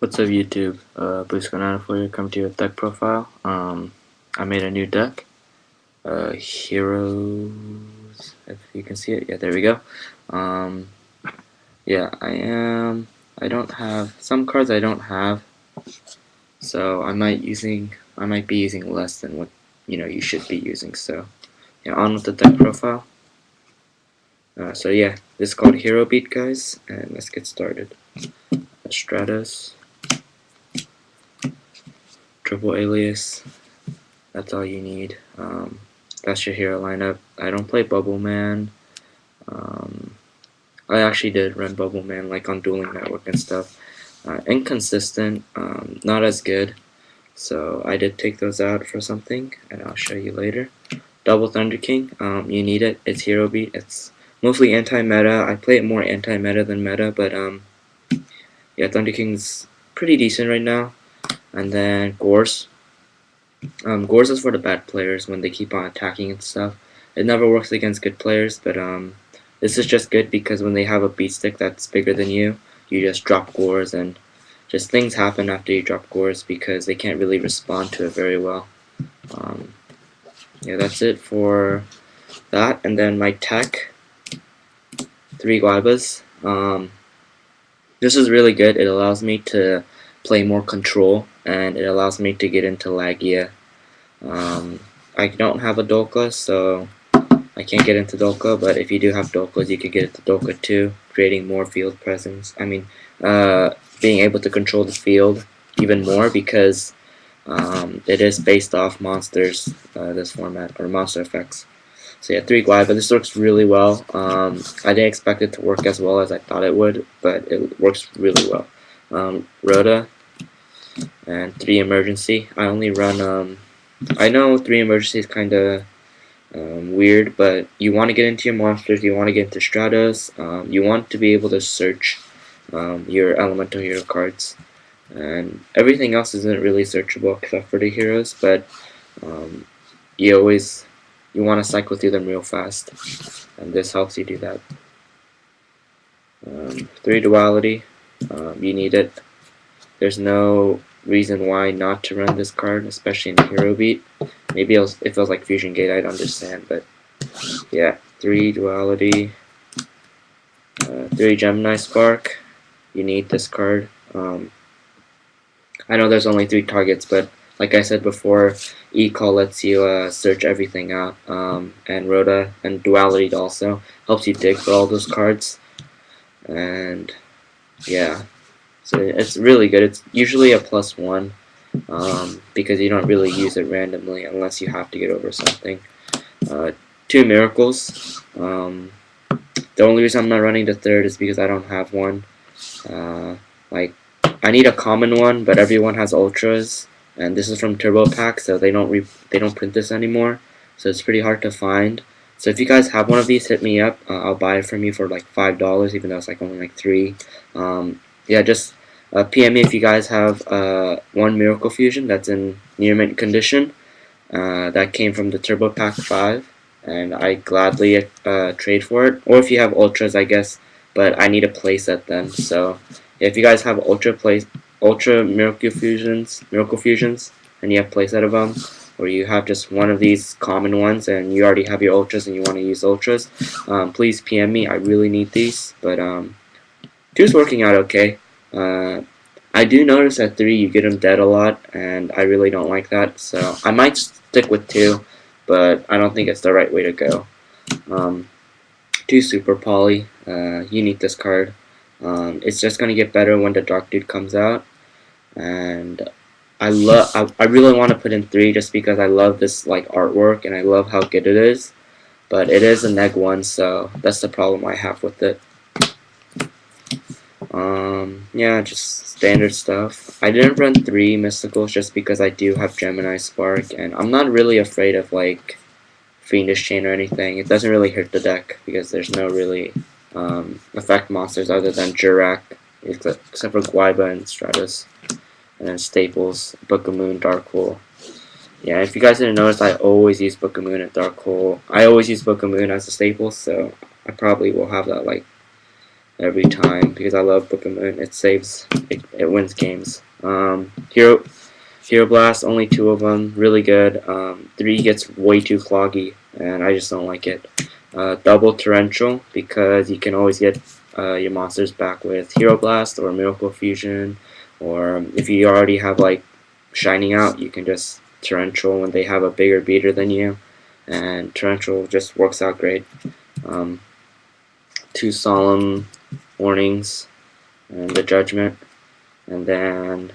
What's up YouTube? Bluesky904 here, come to your deck profile. I made a new deck. Heroes, if you can see it. Yeah, there we go. Um, yeah, I don't have, some cards I don't have, so I might be using less than what, you should be using. So, yeah, on with the deck profile. So yeah, this is called Hero Beat, guys, and let's get started. Stratos, Triple Alias, that's all you need. That's your hero lineup. I don't play Bubble Man. Um, I actually did run Bubble Man like on Dueling Network and stuff. Inconsistent, not as good. So I did take those out for something, and I'll show you later. Double Thunder King, you need it. It's hero beat. It's mostly anti-meta. I play it more anti-meta than meta, but yeah, Thunder King's pretty decent right now. And then Gorse. Gorse is for the bad players when they keep on attacking and stuff. It never works against good players, but this is just good because when they have a beat stick that's bigger than you just drop Gorse and just things happen after you drop Gorse because they can't really respond to it very well. Yeah, that's it for that. And then my tech, 3 Guaibas. This is really good. It allows me to play more control, and it allows me to get into Lagia. I don't have a Dolka, so I can't get into Dolka, but if you do have Dolkas, you could get into Dolka too, creating more field presence. Being able to control the field even more because it is based off monsters, this format, or monster effects. So yeah, 3 Glide, but this works really well. I didn't expect it to work as well as I thought it would, but it works really well. Rhoda, and 3 Emergency. I only run, I know 3 Emergency is kind of weird, but you want to get into your monsters, you want to get into Stratos, you want to be able to search your elemental hero cards, and everything else isn't really searchable except for the heroes, but you want to cycle through them real fast, and this helps you do that. 3 Duality, you need it. There's no reason why not to run this card, especially in Hero Beat. Maybe if it was like Fusion Gate, I'd understand, but yeah, 3 Duality, 3 Gemini Spark, you need this card. I know there's only 3 targets, but like I said before, E-Call lets you search everything out, and Rhoda and Duality also helps you dig for all those cards, and yeah, so it's really good. It's usually a +1, because you don't really use it randomly unless you have to get over something. 2 Miracles. The only reason I'm not running the 3rd is because I don't have one. Like, I need a common one, but everyone has ultras, and this is from Turbo Pack, so they don't print this anymore, so it's pretty hard to find. So if you guys have one of these, hit me up. I'll buy it from you for like $5, even though it's like only like 3. Yeah, just PM me if you guys have one Miracle Fusion that's in near mint condition. That came from the Turbo Pack 5, and I gladly trade for it. Or if you have ultras, I guess, but I need a playset then. So if you guys have ultra Miracle Fusions, and you have playset of them, or you have just one of these common ones and you already have your ultras and you want to use ultras, please PM me. I really need these, but 2's working out okay. I do notice at 3 you get them dead a lot, and I really don't like that, so I might stick with 2, but I don't think it's the right way to go. 2 Super Poly, you need this card. It's just going to get better when the Dark Dude comes out, and I really want to put in 3 just because I love this like artwork and I love how good it is, but it is a neg 1, so that's the problem I have with it. Yeah, just standard stuff. I didn't run 3 Mysticals just because I do have Gemini Spark, and I'm not really afraid of like Fiendish Chain or anything. It doesn't really hurt the deck because there's no really effect monsters other than Jurak, except for Guaiba and Stratus, and then Staples, Book of Moon, Dark Hole. Yeah, if you guys didn't notice, I always use Book of Moon and Dark Hole. I always use Book of Moon as a staple, so I probably will have that like every time because I love Book of Moon. It wins games. Hero Blast, only 2 of them, really good. 3 gets way too cloggy, and I just don't like it. Double Torrential, because you can always get your monsters back with Hero Blast or Miracle Fusion, or if you already have like Shining out, you can just Torrential when they have a bigger beater than you, and Torrential just works out great. 2 Solemn Warnings, and the Judgment, and then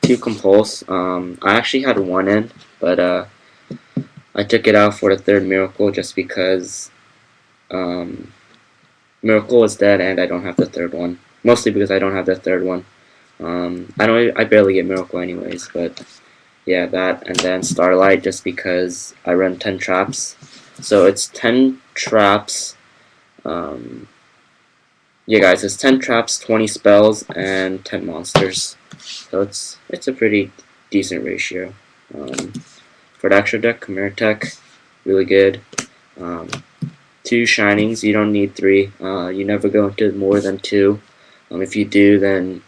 2 Compulse. I actually had 1 in, but I took it out for the 3rd Miracle just because Miracle is dead and I don't have the 3rd one. Mostly because I don't have the 3rd one. I barely get Miracle anyways, but yeah, that, and then Starlight just because I run 10 traps. So it's 10 traps. Yeah, guys, it's 10 traps, 20 spells, and 10 monsters. So it's a pretty decent ratio. For the extra deck, Chimera Tech, really good. 2 Shinings, you don't need 3. You never go into more than 2. If you do, then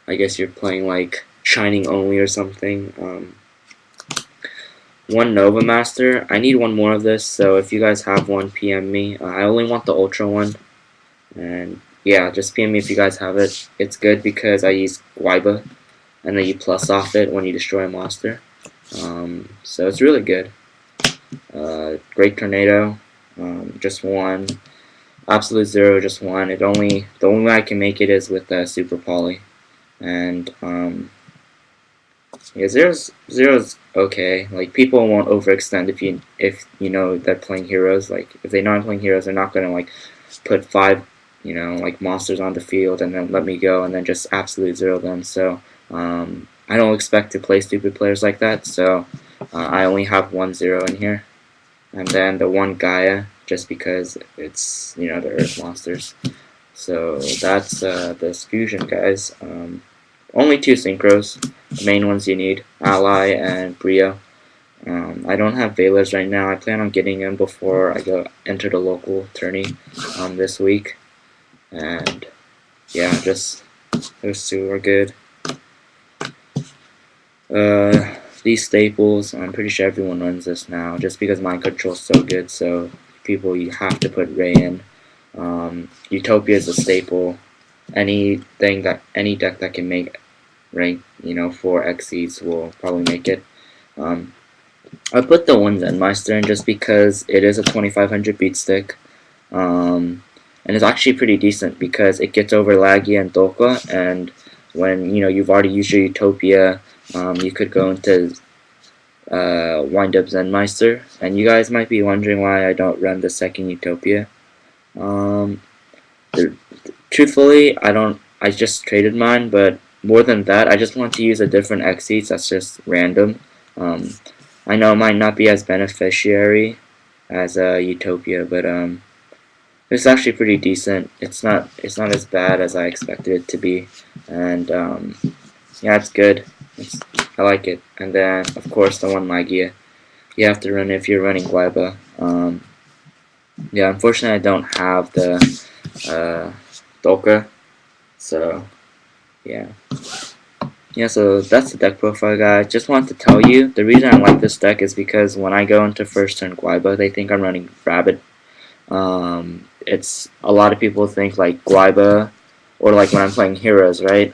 I guess you're playing like Shining only or something. 1 Nova Master. I need 1 more of this, so if you guys have 1, PM me. I only want the Ultra one, and yeah, just PM me if you guys have it. It's good because I use Guaiba, and then you plus off it when you destroy a monster. So it's really good. Great Tornado, just 1. Absolute Zero, just 1. The only way I can make it is with Super Poly, and yeah, zero's okay. Like, people won't overextend if you know they're playing heroes. Like, if they know I'm playing heroes, they're not gonna like put 5 like monsters on the field and then let me go and then just absolute zero them. So I don't expect to play stupid players like that. So I only have 1 0 in here, and then the 1 Gaia just because it's the Earth monsters. So that's the fusion, guys. Only 2 synchros, the main ones you need, Ally and Brio. I don't have Veilers right now. I plan on getting them before I go enter the local tourney this week. And yeah, just those 2 are good. These staples, I'm pretty sure everyone runs this now, just because mind control is so good. So people, you have to put Ray in. Utopia is a staple. Any deck that can make rank 4 Xyz will probably make it. I put the 1 Zenmeister in just because it is a 2500 beat stick, and it's actually pretty decent because it gets over Lagia and Dolka, and when you've already used your Utopia, you could go into wind up Zenmeister, and you guys might be wondering why I don't run the 2nd Utopia. Truthfully, I just traded mine, but more than that, I just want to use a different Xyz that's just random. I know it might not be as beneficiary as Utopia, but it's actually pretty decent. It's not as bad as I expected it to be, and yeah, it's good. I like it. And then of course the 1 Lagia, you have to run it if you're running Guaiba. Yeah, unfortunately I don't have the Dolka, so yeah. Yeah, so that's the deck profile, guys. Just wanted to tell you, the reason I like this deck is because when I go into first turn Guaiba, they think I'm running Rabbit. It's a lot of people think like Guaiba, or like when I'm playing Heroes, right?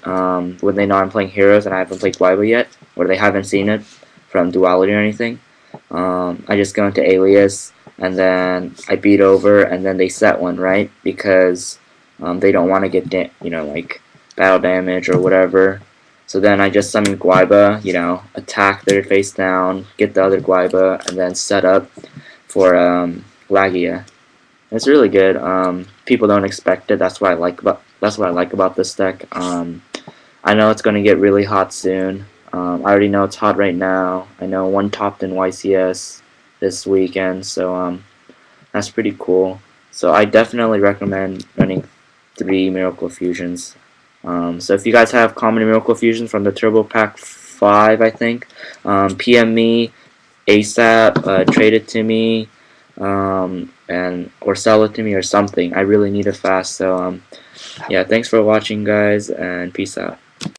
When they know I'm playing Heroes and I haven't played Guaiba yet, or they haven't seen it from Duality or anything, I just go into Alias, and then I beat over, and then they set 1, right? Because they don't want to get like battle damage or whatever. So then I just summon Guaiba, attack their face down, get the other Guaiba, and then set up for Lagia. It's really good. People don't expect it. That's what I like about this deck. I know it's gonna get really hot soon. I already know it's hot right now. I know 1 topped in YCS this weekend, so that's pretty cool. So I definitely recommend running 3 Miracle Fusions. So if you guys have common Miracle Fusions from the Turbo Pack 5, I think, PM me ASAP, trade it to me. and or sell it to me or something. I really need it fast. So yeah, thanks for watching, guys, and peace out.